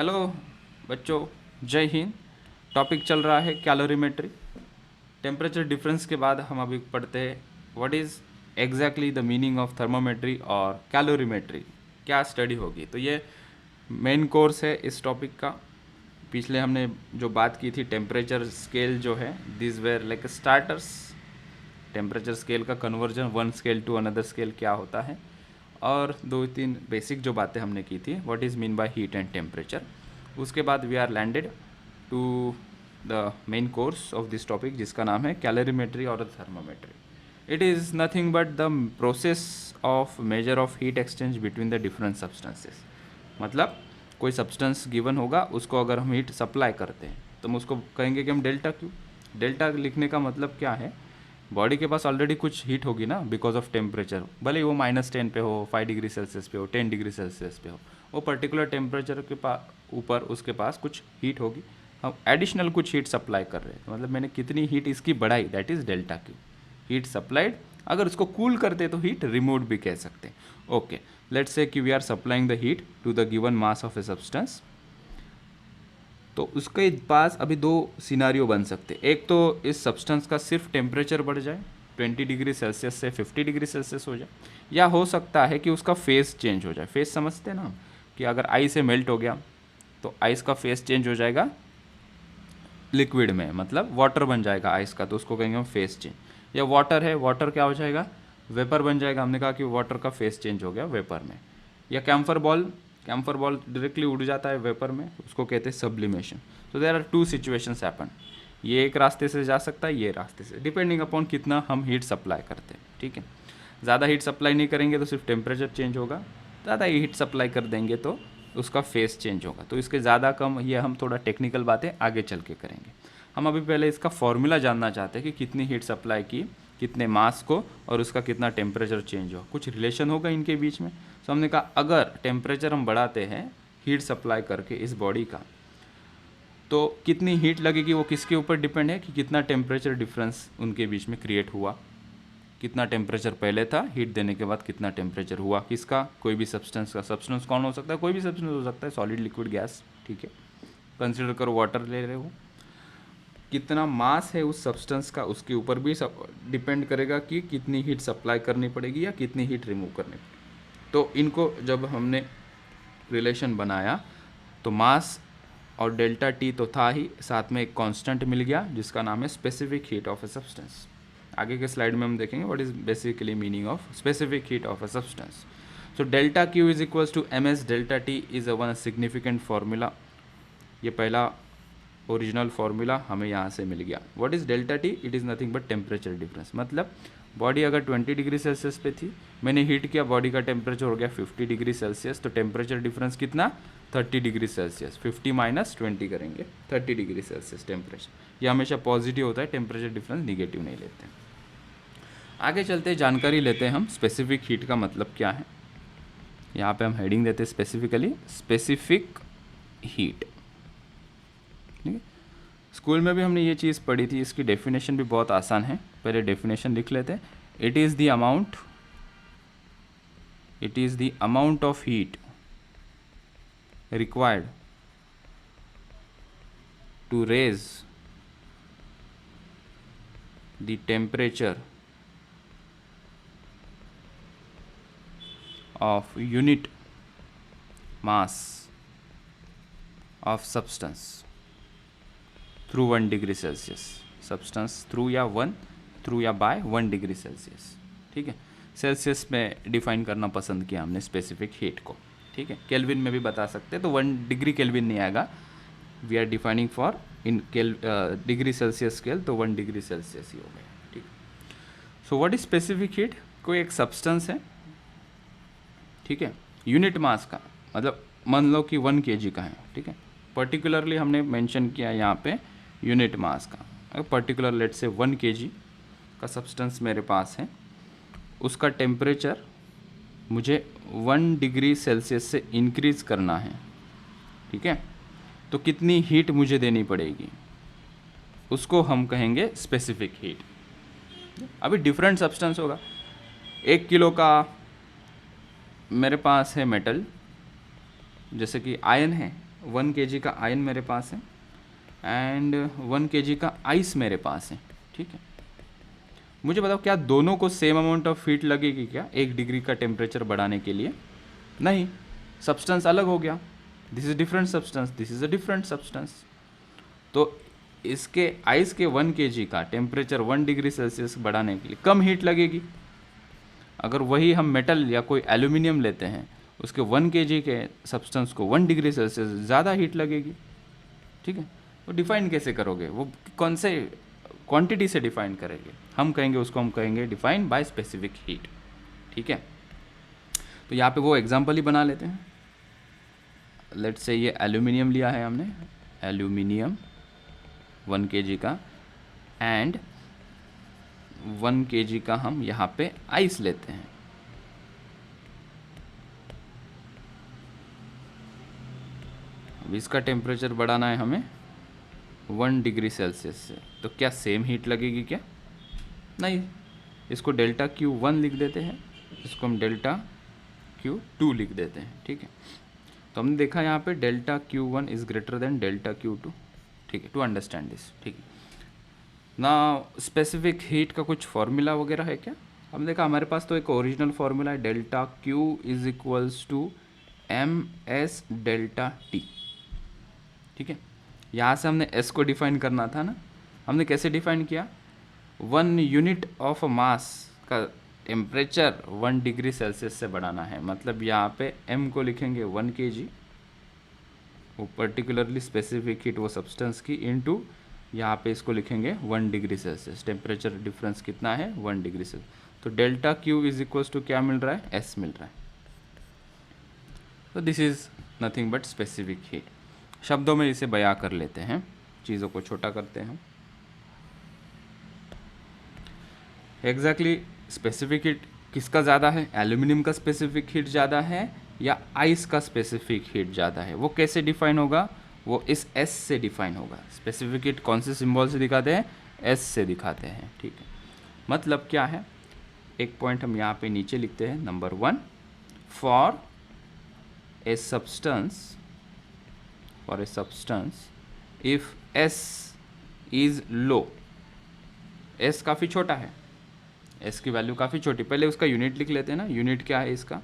Hello बच्चों, जय Hind. Topic चल रहा है कैलोरीमेट्री। टेम्परेचर डिफरेंस के बाद हम अभी पढ़ते हैं what is exactly the meaning of thermometry और कैलोरीमेट्री, क्या स्टडी होगी। तो ये मेन कोर्स है इस टॉपिक का। पिछले हमने जो बात की थी टेम्परेचर स्केल जो है, this where like starters. Temperature scale का conversion one scale to another scale क्या होता है, और दो तीन बेसिक जो बातें हमने की थी, what is mean by heat and temperature. उसके बाद we are landed to the main course of this topic जिसका नाम है कैलोरीमेट्री और thermometry. It is nothing but the process of measure of heat exchange between the different substances. मतलब कोई substance given होगा, उसको अगर हम हीट सप्लाई करते हैं तो हम उसको कहेंगे कि हम डेल्टा क्यू। डेल्टा लिखने का मतलब क्या है, बॉडी के पास ऑलरेडी कुछ हीट होगी ना बिकॉज ऑफ टेम्परेचर, भले ही वो -10 पे हो, 5 डिग्री सेल्सियस पे हो, 10 डिग्री सेल्सियस पे हो, वो पर्टिकुलर टेम्परेचर के ऊपर उसके पास कुछ हीट होगी। हम एडिशनल कुछ हीट सप्लाई कर रहे हैं, तो मतलब मैंने कितनी हीट इसकी बढ़ाई, that is delta Q. Heat supplied, अगर उसको कूल करते तो हीट रिमूव्ड भी कह सकते हैं। ओके, लेट्स से कि we are supplying the heat to the given mass of a substance. तो उसके पास अभी दो सिनारियो बन सकते हैं। एक तो इस सब्सटेंस का सिर्फ टेम्परेचर बढ़ जाए, 20 डिग्री सेल्सियस से 50 डिग्री सेल्सियस हो जाए, या हो सकता है कि उसका फेस चेंज हो जाए। फेस समझते हैं ना हम, कि अगर आइस से मेल्ट हो गया तो आइस का फेस चेंज हो जाएगा लिक्विड में, मतलब वाटर बन जाएगा आइस का, तो उसको कहेंगे हम फेस चेंज। या वाटर है, वाटर क्या हो जाएगा, वेपर बन जाएगा। हमने कहा कि वाटर का फेस चेंज हो गया वेपर में। या कैम्फर बॉल डायरेक्टली उड़ जाता है वेपर में, उसको कहते हैं सब्लिमेशन। तो there are two situations happen. ये एक रास्ते से जा सकता है, ये रास्ते से, डिपेंडिंग अपॉन कितना हम हीट सप्लाई करते हैं। ठीक है, ज़्यादा हीट सप्लाई नहीं करेंगे तो सिर्फ टेम्परेचर चेंज होगा, ज़्यादा हीट सप्लाई कर देंगे तो उसका फेस चेंज होगा। तो इसके ज़्यादा कम, ये हम थोड़ा टेक्निकल बातें आगे चल के करेंगे। हम अभी पहले इसका फॉर्मूला जानना चाहते हैं कि कितनी हीट सप्लाई की, कितने मास को, और उसका कितना टेम्परेचर चेंज हो, कुछ रिलेशन होगा इनके बीच में। तो हमने कहा अगर टेम्परेचर हम बढ़ाते हैं हीट सप्लाई करके इस बॉडी का, तो कितनी हीट लगेगी वो किसके ऊपर डिपेंड है, कि कितना टेम्परेचर डिफरेंस उनके बीच में क्रिएट हुआ। कितना टेम्परेचर पहले था, हीट देने के बाद कितना टेम्परेचर हुआ किसका, कोई भी सब्सटेंस का। सब्सटेंस कौन हो सकता है, कोई भी सब्सटेंस हो सकता है, सॉलिड, लिक्विड, गैस। ठीक है, कंसिडर करो वाटर ले रहे हो। कितना मास है उस सब्सटेंस का, उसके ऊपर भी डिपेंड करेगा कि कितनी हीट सप्लाई करनी पड़ेगी या कितनी हीट रिमूव करनी पड़ेगी। तो इनको जब हमने रिलेशन बनाया तो मास और डेल्टा टी तो था ही, साथ में एक कांस्टेंट मिल गया जिसका नाम है specific heat of a substance. आगे के स्लाइड में हम देखेंगे what is basically meaning of specific heat of a substance. So delta Q is equals to M S delta T is a one significant formula. ये पहला original formula हमें यहाँ से मिल गया। What is delta T, it is nothing but temperature difference. मतलब body अगर 20 degree Celsius पे थी, मैंने हीट किया, बॉडी का टेम्परेचर हो गया 50 डिग्री सेल्सियस, तो टेम्परेचर डिफरेंस कितना, 30 डिग्री सेल्सियस। 50 माइनस 20 करेंगे, 30 डिग्री सेल्सियस टेम्परेचर। ये हमेशा पॉजिटिव होता है, टेम्परेचर डिफरेंस निगेटिव नहीं लेते हैं। आगे चलते जानकारी लेते हैं हम स्पेसिफिक हीट का मतलब क्या है। यहाँ पे हम हेडिंग देते हैं स्पेसिफिकली, स्पेसिफिक हीट। ठीक है, स्कूल में भी हमने ये चीज़ पढ़ी थी, इसकी डेफिनेशन भी बहुत आसान है। पहले डेफिनेशन लिख लेते हैं। It is the amount of heat required to raise the temperature of unit mass of substance through 1 degree Celsius. Substance through या बाय 1 डिग्री सेल्सियस। ठीक है, सेल्सियस में डिफाइन करना पसंद किया हमने स्पेसिफिक हीट को। ठीक है, केल्विन में भी बता सकते हैं, तो 1 डिग्री केल्विन नहीं आएगा, we are defining for in degree Celsius scale, तो 1 डिग्री सेल्सियस ही हो गया। ठीक, so what is specific heat, कोई एक सब्सटेंस है, ठीक है, यूनिट मास का, मतलब मान लो कि 1 kg का है। ठीक है, पर्टिकुलरली हमने मेंशन किया यहाँ पे यूनिट मास का। अगर पर्टिकुलर लेट से 1 kg का सब्सटेंस मेरे पास है, उसका टेम्परेचर मुझे 1 डिग्री सेल्सियस से इंक्रीज़ करना है। ठीक है, तो कितनी हीट मुझे देनी पड़ेगी, उसको हम कहेंगे स्पेसिफिक हीट। अभी डिफरेंट सब्सटेंस होगा। 1 किलो का मेरे पास है मेटल, जैसे कि आयन है, 1 kg का आयन मेरे पास है एंड 1 kg का आइस मेरे पास है, ठीक है। मुझे बताओ क्या दोनों को सेम अमाउंट ऑफ हीट लगेगी क्या 1 डिग्री का टेम्परेचर बढ़ाने के लिए? नहीं, सब्सटेंस अलग हो गया। This is different substance, this is a different substance. तो इसके आइस के 1 kg का टेम्परेचर 1 डिग्री सेल्सियस बढ़ाने के लिए कम हीट लगेगी। अगर वही हम मेटल या कोई एल्यूमिनियम लेते हैं, उसके 1 kg के सब्सटेंस को 1 डिग्री सेल्सियस ज़्यादा हीट लगेगी, ठीक है। वो डिफाइन कैसे करोगे? वो कौन से क्वांटिटी से डिफाइन करेंगे? हम कहेंगे उसको, हम कहेंगे डिफाइन बाय स्पेसिफिक हीट, ठीक है। तो यहाँ पे वो एग्जांपल ही बना लेते हैं। लेट्स से ये एल्यूमिनियम लिया है हमने, एल्यूमिनियम 1 kg का, एंड 1 kg का हम यहाँ पे आइस लेते हैं। अब इसका टेम्परेचर बढ़ाना है हमें 1 डिग्री सेल्सियस से, तो क्या सेम हीट लगेगी क्या? नहीं। इसको डेल्टा Q1 लिख देते हैं, इसको हम डेल्टा Q2 लिख देते हैं, ठीक है। तो हमने देखा यहाँ पे delta Q1 is greater than delta Q2, ठीक है, टू अंडरस्टैंड दिस, ठीक है ना। स्पेसिफिक हीट का कुछ फॉर्मूला वगैरह है क्या? हमने देखा हमारे पास तो एक ओरिजिनल फॉर्मूला है, delta Q is equals to MS delta T, ठीक है। यहाँ से हमने S को डिफाइन करना था ना, हमने कैसे डिफाइन किया? 1 यूनिट ऑफ मास का टेम्परेचर 1 डिग्री सेल्सियस से बढ़ाना है, मतलब यहाँ पे M को लिखेंगे 1 kg, वो पर्टिकुलरली स्पेसिफिक हीट वो सब्सटेंस की, इनटू यहाँ पे इसको लिखेंगे 1 डिग्री सेल्सियस। टेम्परेचर डिफरेंस कितना है? 1 डिग्री सेल्सियस। तो delta Q is equals to क्या मिल रहा है? S मिल रहा है। तो this is nothing but specific heat. शब्दों में इसे बयां कर लेते हैं, चीज़ों को छोटा करते हैं। एग्जैक्टली स्पेसिफिक हीट किसका ज़्यादा है? एल्यूमिनियम का स्पेसिफिक हीट ज़्यादा है या आइस का स्पेसिफिक हीट ज़्यादा है? वो कैसे डिफाइन होगा? वो इस S से डिफाइन होगा। स्पेसिफिक हीट कौन से सिंबल से दिखाते हैं? S से दिखाते हैं, ठीक है। मतलब क्या है? एक पॉइंट हम यहाँ पे नीचे लिखते हैं, number 1, for a substance if S is low, S काफ़ी छोटा है, S की वैल्यू काफ़ी छोटी, पहले उसका यूनिट लिख लेते हैं ना। यूनिट क्या है इसका?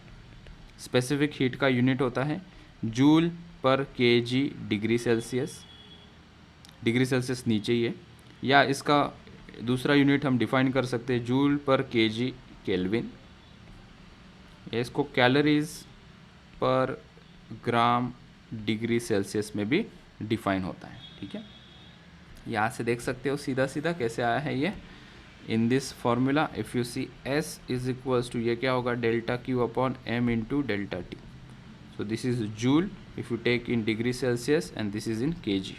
स्पेसिफिक हीट का यूनिट होता है joule per kg degree Celsius. Degree Celsius नीचे ही है, या इसका दूसरा यूनिट हम डिफाइन कर सकते हैं जूल पर kg केल्विन, या इसको calories per gram degree Celsius में भी डिफाइन होता है, ठीक है। यहाँ से देख सकते हो सीधा सीधा कैसे आया है ये। In this formula if you see S is equals to, ये क्या होगा? Delta Q upon M into delta T। So this is joule if you take in degree Celsius and this is in kg।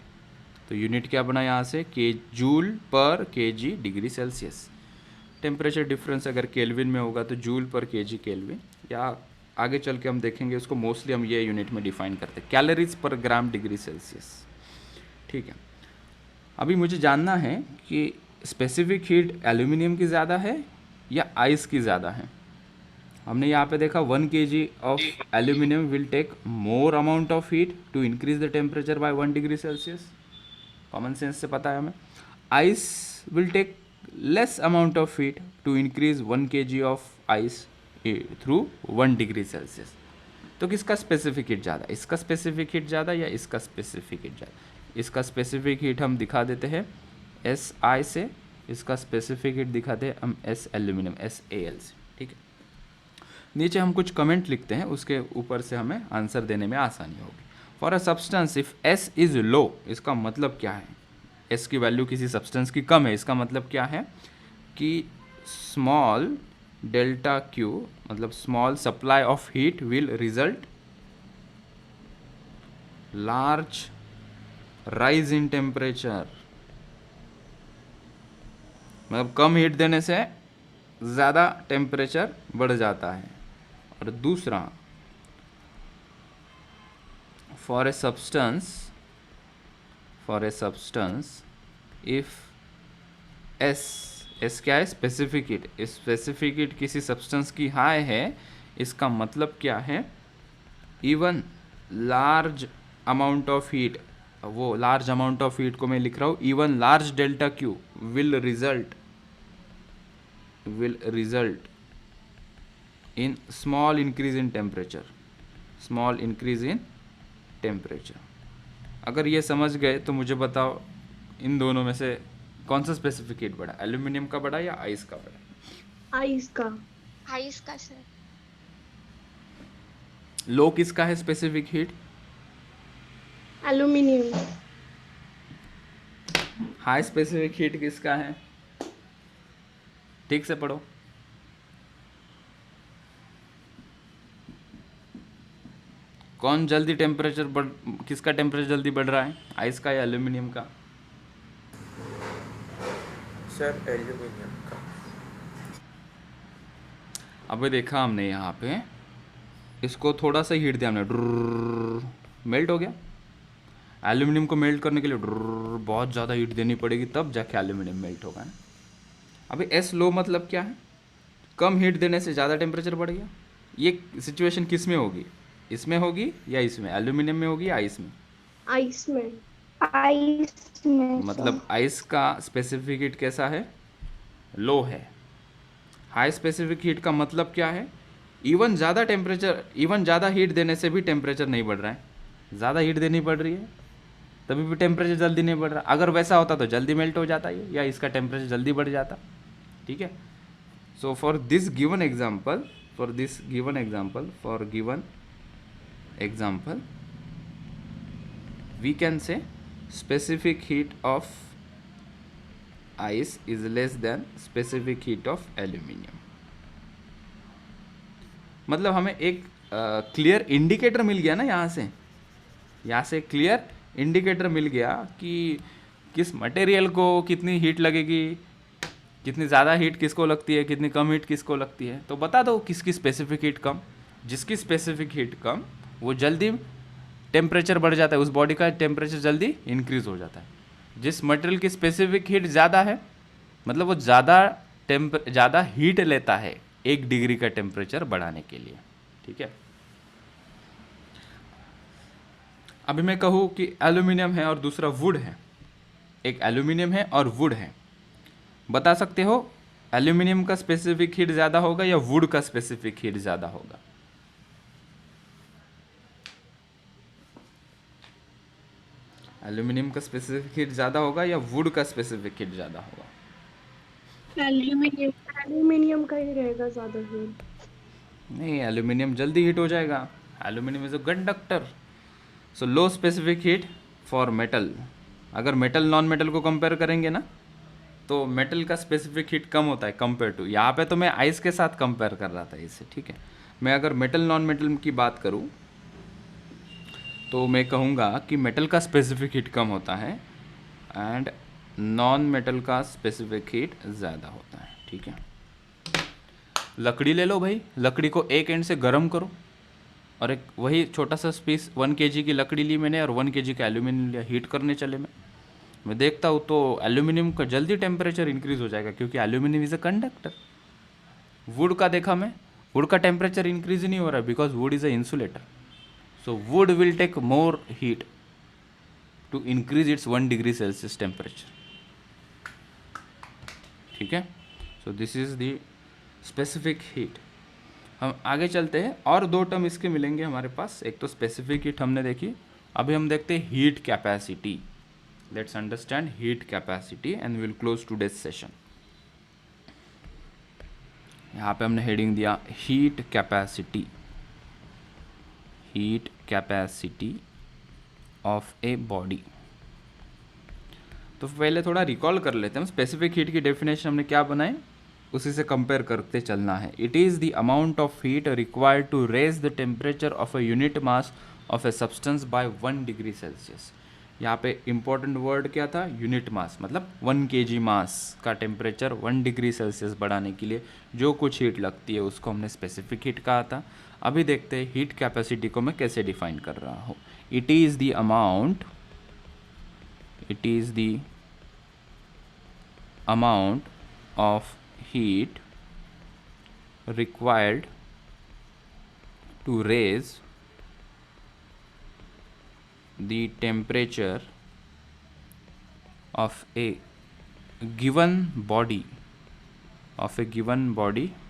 तो unit क्या बना यहाँ से? के joule per kg degree Celsius. Temperature difference अगर केल्विन में होगा तो जूल पर kg केल्विन, या आगे चल के हम देखेंगे उसको मोस्टली हम ये यूनिट में डिफाइन करते हैं, calories per gram degree Celsius, ठीक है। अभी मुझे जानना है कि स्पेसिफिक हीट एल्यूमिनियम की ज़्यादा है या आइस की ज़्यादा है। हमने यहाँ पे देखा 1 kg of aluminium will take more amount of heat to increase the temperature by 1 degree Celsius, common sense से पता है हमें। Ice will take less amount of heat to increase 1 kg of ice through 1 degree Celsius. तो किसका specific heat ज़्यादा? इसका specific heat ज़्यादा या इसका स्पेसिफिक हीट ज़्यादा? इसका स्पेसिफिक हीट हम दिखा देते हैं SI से, इसका स्पेसिफिक हीट दिखाते हैं हम S एल्यूमिनियम SAL से, ठीक है। नीचे हम कुछ कमेंट लिखते हैं, उसके ऊपर से हमें आंसर देने में आसानी होगी। For a substance if S is low, इसका मतलब क्या है? S की वैल्यू किसी सब्सटेंस की कम है, इसका मतलब क्या है कि स्मॉल डेल्टा Q मतलब small supply of heat will result large rise in temperature, मतलब कम हीट देने से ज़्यादा टेम्परेचर बढ़ जाता है। और दूसरा, for a substance if S क्या है? Specific heat. स्पेसिफिक हीट किसी सब्सटेंस की हाई है, इसका मतलब क्या है? Even large amount of heat, वो लार्ज अमाउंट ऑफ हीट को मैं लिख रहा हूँ, even large delta Q will result in small increase in temperature, small increase in temperature. अगर ये समझ गए तो मुझे बताओ इन दोनों में से कौन सा स्पेसिफिक हीट बढ़ा, एल्यूमिनियम का बढ़ा या आइस का बढ़ा? आइस का। आइस का सर। लो किसका है specific heat? Aluminium. High specific heat किसका है? ठीक से पढ़ो। कौन जल्दी टेम्परेचर बढ़, किसका टेम्परेचर जल्दी बढ़ रहा है, आइस का या एल्यूमिनियम का? सर एल्यूमिनियम का। अबे देखा हमने यहाँ पे, इसको थोड़ा सा हीट दिया हमने, मेल्ट हो गया। एल्यूमिनियम को मेल्ट करने के लिए बहुत ज़्यादा हीट देनी पड़ेगी, तब जाके एल्यूमिनियम मेल्ट होगा ना। अभी एस लो मतलब क्या है? कम हीट देने से ज़्यादा टेम्परेचर बढ़ गया। ये सिचुएशन किस में होगी, इसमें होगी या इसमें? एल्यूमिनियम में होगी या आइस में? आइस में। आइस में मतलब आइस का स्पेसिफिक हीट कैसा है? लो है। हाई स्पेसिफिक हीट का मतलब क्या है? इवन ज़्यादा हीट देने से भी टेम्परेचर नहीं बढ़ रहा है, ज़्यादा हीट देनी पड़ रही है तभी भी टेम्परेचर जल्दी नहीं बढ़ रहा। अगर वैसा होता तो जल्दी मेल्ट हो जाता है या इसका टेम्परेचर जल्दी बढ़ जाता। ठीक है। So for given example we can say specific heat of ice is less than specific heat of aluminium. मतलब हमें एक क्लियर इंडिकेटर मिल गया ना, यहाँ से क्लियर इंडिकेटर मिल गया कि किस मटेरियल को कितनी हीट लगेगी, कितनी ज़्यादा हीट किसको लगती है, कितनी कम हीट किसको लगती है। तो बता दो किसकी स्पेसिफिक हीट कम। जिसकी स्पेसिफिक हीट कम वो जल्दी टेम्परेचर बढ़ जाता है, उस बॉडी का टेम्परेचर जल्दी इंक्रीज हो जाता है। जिस मटेरियल की स्पेसिफिक हीट ज़्यादा है, मतलब वो ज़्यादा हीट लेता है 1 डिग्री का टेम्परेचर बढ़ाने के लिए। ठीक है। अभी मैं कहूँ कि एल्यूमिनियम है और दूसरा वुड है, एक एल्यूमिनियम है और वुड है, बता सकते हो एल्यूमिनियम का स्पेसिफिक हीट ज़्यादा होगा या वुड का स्पेसिफिक हीट ज़्यादा होगा? एल्यूमिनियम का स्पेसिफिक हीट ज़्यादा होगा या वुड का स्पेसिफिक हीट ज़्यादा होगा? एल्यूमिनियम का ही रहेगा ज्यादा हीट। नहीं, एल्यूमिनियम जल्दी हीट हो जाएगा। Aluminium is a conductor. So low specific heat for metal. अगर मेटल नॉन मेटल को कंपेयर करेंगे ना, तो मेटल का स्पेसिफिक हीट कम होता है कंपेयर टू, यहाँ पे तो मैं आइस के साथ कंपेयर कर रहा था इससे। ठीक है। मैं अगर मेटल नॉन मेटल की बात करूँ तो मैं कहूँगा कि मेटल का स्पेसिफिक हीट कम होता है एंड नॉन मेटल का स्पेसिफिक हीट ज़्यादा होता है। ठीक है। लकड़ी ले लो भाई, लकड़ी को एक एंड से गर्म करो और एक वही छोटा सा पीस 1 kg की लकड़ी ली मैंने और 1 kg का एल्यूमिनियम लिया, हीट करने चले मैं देखता हूँ तो एल्यूमिनियम का जल्दी टेम्परेचर इंक्रीज हो जाएगा क्योंकि aluminium is a conductor. Would का देखा मैं, वुड का टेम्परेचर इंक्रीज ही नहीं हो रहा है because wood is a insulator. So wood will take more heat to increase its 1 degree Celsius temperature. ठीक है। So this is the specific heat. हम आगे चलते हैं और 2 टर्म इसके मिलेंगे हमारे पास। एक तो स्पेसिफिक हीट हमने देखी, अभी हम देखते हैं heat capacity. Let's understand heat capacity and will close today's session. यहाँ पे हमने हेडिंग दिया heat capacity, heat capacity of a body. तो पहले थोड़ा रिकॉल कर लेते हैं हम स्पेसिफिक हीट की डेफिनेशन हमने क्या बनाए, उसी से कंपेयर करते चलना है। It is the amount of heat required to raise the temperature of a unit mass of a substance by 1 degree Celsius. यहाँ पे इंपॉर्टेंट वर्ड क्या था, यूनिट मास, मतलब 1 kg मास का टेम्परेचर 1 डिग्री सेल्सियस बढ़ाने के लिए जो कुछ हीट लगती है उसको हमने स्पेसिफिक हीट कहा था। अभी देखते हैं हीट कैपेसिटी को मैं कैसे डिफाइन कर रहा हूँ। It is the amount of heat required to raise the temperature of a given body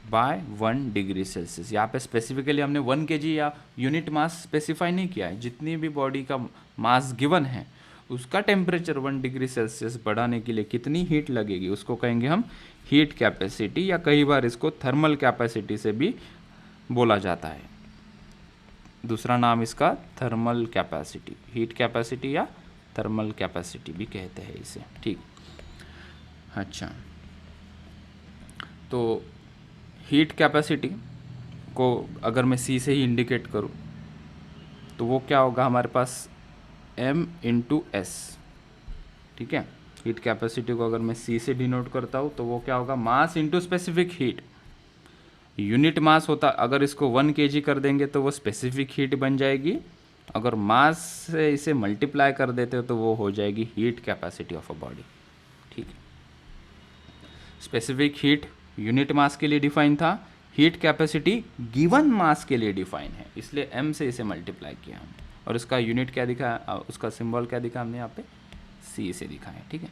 by 1 degree Celsius. यहाँ पे स्पेसिफिकली हमने 1 kg या यूनिट मास स्पेसिफाई नहीं किया है, जितनी भी बॉडी का मास गिवन है उसका टेम्परेचर 1 डिग्री सेल्सियस बढ़ाने के लिए कितनी हीट लगेगी उसको कहेंगे हम हीट कैपेसिटी, या कई बार इसको थर्मल कैपेसिटी से भी बोला जाता है। दूसरा नाम इसका थर्मल कैपेसिटी, हीट कैपेसिटी या थर्मल कैपेसिटी भी कहते हैं इसे। ठीक, अच्छा, तो हीट कैपेसिटी को अगर मैं सी से ही इंडिकेट करूं तो वो क्या होगा हमारे पास m इंटू एस। ठीक है, हीट कैपेसिटी को अगर मैं सी से डिनोट करता हूं तो वो क्या होगा मास into specific heat. Unit mass होता, अगर इसको 1 kg कर देंगे तो वो स्पेसिफिक हीट बन जाएगी, अगर मास से इसे मल्टीप्लाई कर देते हो तो वो हो जाएगी heat capacity of a body. ठीक है, स्पेसिफिक हीट यूनिट मास के लिए डिफाइन था, हीट कैपेसिटी गिवन मास के लिए डिफाइन है, इसलिए m से इसे मल्टीप्लाई किया हमने, और इसका यूनिट क्या दिखा, उसका सिंबल क्या दिखा हमने यहाँ पे c से दिखा है। ठीक है,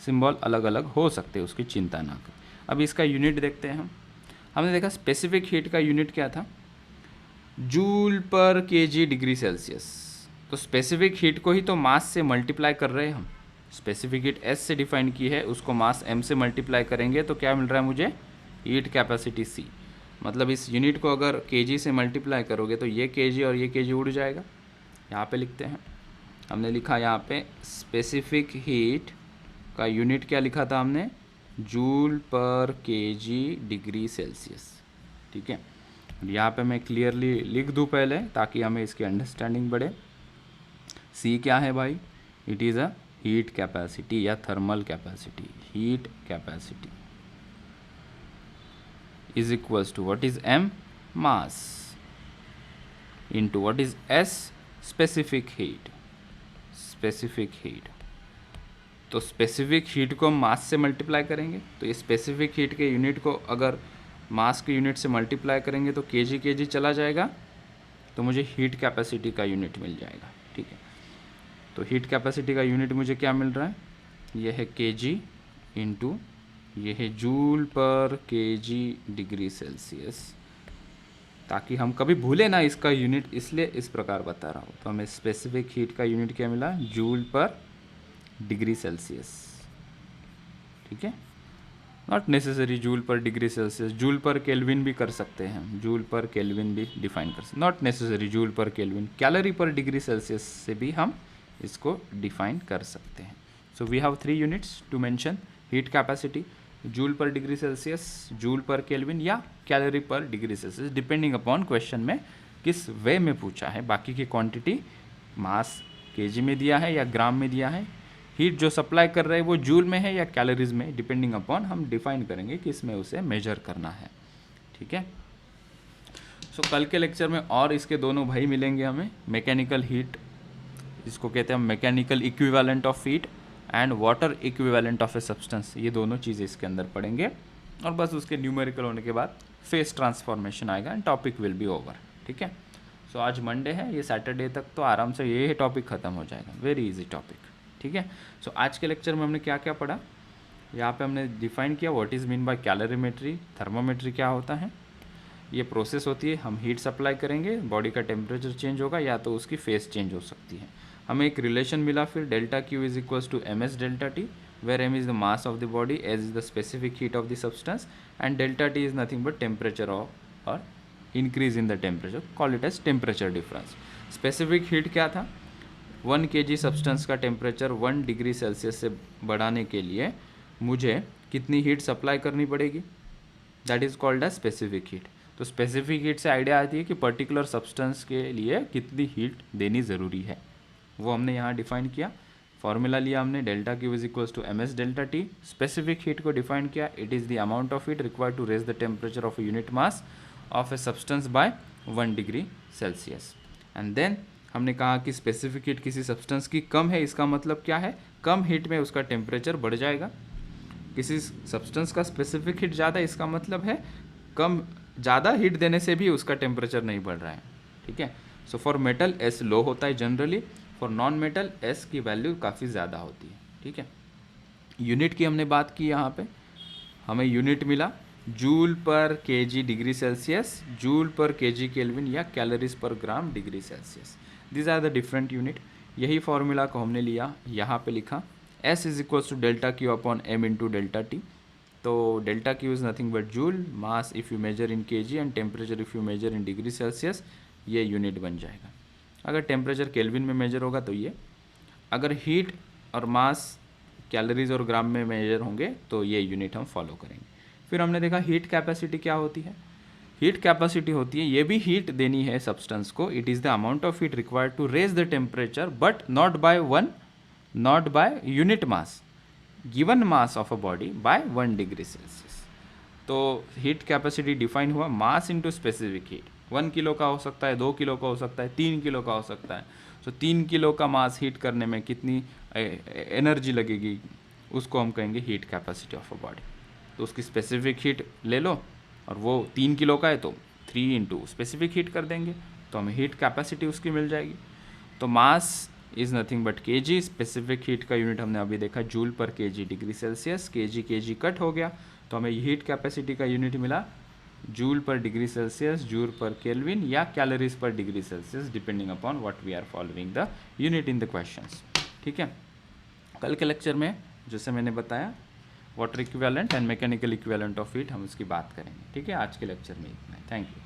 सिंबल अलग अलग हो सकते हैं, उसकी चिंता ना करें। अब इसका यूनिट देखते हैं हमने देखा स्पेसिफिक हीट का यूनिट क्या था, joule per kg degree Celsius. तो स्पेसिफिक हीट को ही तो मास से मल्टीप्लाई कर रहे हैं हम, स्पेसिफिक हीट S से डिफाइन की है, उसको मास m से मल्टीप्लाई करेंगे तो क्या मिल रहा है मुझे हीट कैपेसिटी C। मतलब इस यूनिट को अगर kg से मल्टीप्लाई करोगे तो ये kg और ये kg उड़ जाएगा। यहाँ पे लिखते हैं, हमने लिखा यहाँ पे स्पेसिफिक हीट का यूनिट क्या लिखा था हमने, joule per kg degree Celsius. ठीक है, यहाँ पे मैं क्लियरली लिख दूँ पहले ताकि हमें इसकी अंडरस्टैंडिंग बढ़े। C क्या है भाई, it is a heat capacity या thermal capacity. Heat capacity is equals to what is m mass into what is s specific heat. Specific heat, तो स्पेसिफिक हीट को मास से मल्टीप्लाई करेंगे तो ये स्पेसिफिक हीट के यूनिट को अगर मास के यूनिट से मल्टीप्लाई करेंगे तो kg चला जाएगा, तो मुझे हीट कैपेसिटी का यूनिट मिल जाएगा। ठीक है, तो हीट कैपेसिटी का यूनिट मुझे क्या मिल रहा है, ये है kg इंटू ये है joule per kg degree Celsius, ताकि हम कभी भूले ना इसका यूनिट, इसलिए इस प्रकार बता रहा हूँ। तो हमें स्पेसिफिक हीट का यूनिट क्या मिला, जूल पर डिग्री सेल्सियस। ठीक है, not necessary joule per degree Celsius, joule per kelvin भी कर सकते हैं, जूल पर केल्विन भी डिफाइन कर सकते, not necessary joule per kelvin, calorie per degree Celsius से भी हम इसको डिफाइन कर सकते हैं। So we have 3 units to mention, heat capacity joule per degree Celsius, joule per kelvin या calorie per degree Celsius, depending upon question में किस वे में पूछा है। बाकी की क्वांटिटी मास केजी में दिया है या ग्राम में दिया है, हीट जो सप्लाई कर रहे हैं वो जूल में है या कैलोरीज में, डिपेंडिंग अपॉन हम डिफाइन करेंगे कि इसमें उसे मेजर करना है। ठीक है, सो कल के लेक्चर में और इसके दोनों भाई मिलेंगे हमें, मैकेनिकल हीट, इसको कहते हैं mechanical equivalent of heat and water equivalent of a substance, ये दोनों चीज़ें इसके अंदर पढ़ेंगे, और बस उसके न्यूमेरिकल होने के बाद फेस ट्रांसफॉर्मेशन आएगा and topic will be over. ठीक है, सो आज मंडे है, ये सैटरडे तक तो आराम से ये टॉपिक ख़त्म हो जाएगा, वेरी इजी टॉपिक। ठीक है, सो आज के लेक्चर में हमने क्या क्या पढ़ा, यहाँ पे हमने डिफाइन किया what is mean bye calorimetry, thermometry क्या होता है, ये प्रोसेस होती है, हम हीट सप्लाई करेंगे, बॉडी का टेम्परेचर चेंज होगा या तो उसकी फेस चेंज हो सकती है। हमें एक रिलेशन मिला फिर delta Q is equals to M S delta T, where M is the mass of the body, S is the specific heat of the substance, and delta T is nothing but temperature of और increase in the temperature, call it as temperature difference. Specific heat क्या था, 1 kg substance का temperature 1 degree Celsius से बढ़ाने के लिए मुझे कितनी हीट सप्लाई करनी पड़ेगी, that is called as specific heat. तो स्पेसिफिक हीट से आइडिया आती है कि पर्टिकुलर सब्सटेंस के लिए कितनी हीट देनी ज़रूरी है, वो हमने यहाँ डिफाइन किया, फॉर्मूला लिया हमने delta Q is equals to M S delta T, specific heat को डिफाइन किया, it is the amount of heat required to raise the temperature of unit mass of a substance by 1 degree Celsius. And then हमने कहा कि specific heat किसी substance की कम है, इसका मतलब क्या है, कम हीट में उसका टेम्परेचर बढ़ जाएगा। किसी सब्सटेंस का स्पेसिफिक हीट ज़्यादा, इसका मतलब है कम ज़्यादा हीट देने से भी उसका टेम्परेचर नहीं बढ़ रहा है। ठीक है, सो फॉर मेटल एस लो होता है generally, for non metal S की वैल्यू काफ़ी ज़्यादा होती है, ठीक है। यूनिट की हमने बात की, यहाँ पे हमें यूनिट मिला joule per KG degree Celsius, joule per KG kelvin या calories per gram degree Celsius. These are the different unit. यही फॉर्मूला को हमने लिया, यहाँ पे लिखा S is equals to delta Q upon m into delta T. तो delta Q is nothing but joule, mass if you measure in KG and temperature if you measure in degree Celsius, ये unit बन जाएगा। अगर temperature kelvin में major होगा तो ये, अगर हीट और मास कैलोरीज और ग्राम में मेजर होंगे तो ये यूनिट हम फॉलो करेंगे। फिर हमने देखा हीट कैपेसिटी क्या होती है। हीट कैपेसिटी होती है, ये भी हीट देनी है सब्सटेंस को, it is the amount of heat required to raise the temperature but not by unit mass, given mass of a body by 1 degree Celsius. तो हीट कैपेसिटी डिफाइन हुआ mass into specific heat. 1 kilo का हो सकता है, 2 kilo का हो सकता है, 3 किलो का हो सकता है। तो 3 किलो का मास हीट करने में कितनी एनर्जी लगेगी, उसको हम कहेंगे heat capacity of a body. तो उसकी स्पेसिफिक हीट ले लो, और वो 3 किलो का है तो 3 इंटू स्पेसिफिक हीट कर देंगे, तो हमें हीट कैपेसिटी उसकी मिल जाएगी। तो mass is nothing but KG, specific heat का यूनिट हमने अभी देखा joule per KG degree Celsius, KG cut हो गया तो हमें हीट कैपेसिटी का यूनिट मिला joule per degree Celsius, joule per kelvin या calories per degree Celsius, depending upon what we are following the unit in the questions, ठीक है। कल के लेक्चर में जैसे मैंने बताया water equivalent and mechanical equivalent of heat हम उसकी बात करेंगे, ठीक है। आज के लेक्चर में इतना है, थैंक यू।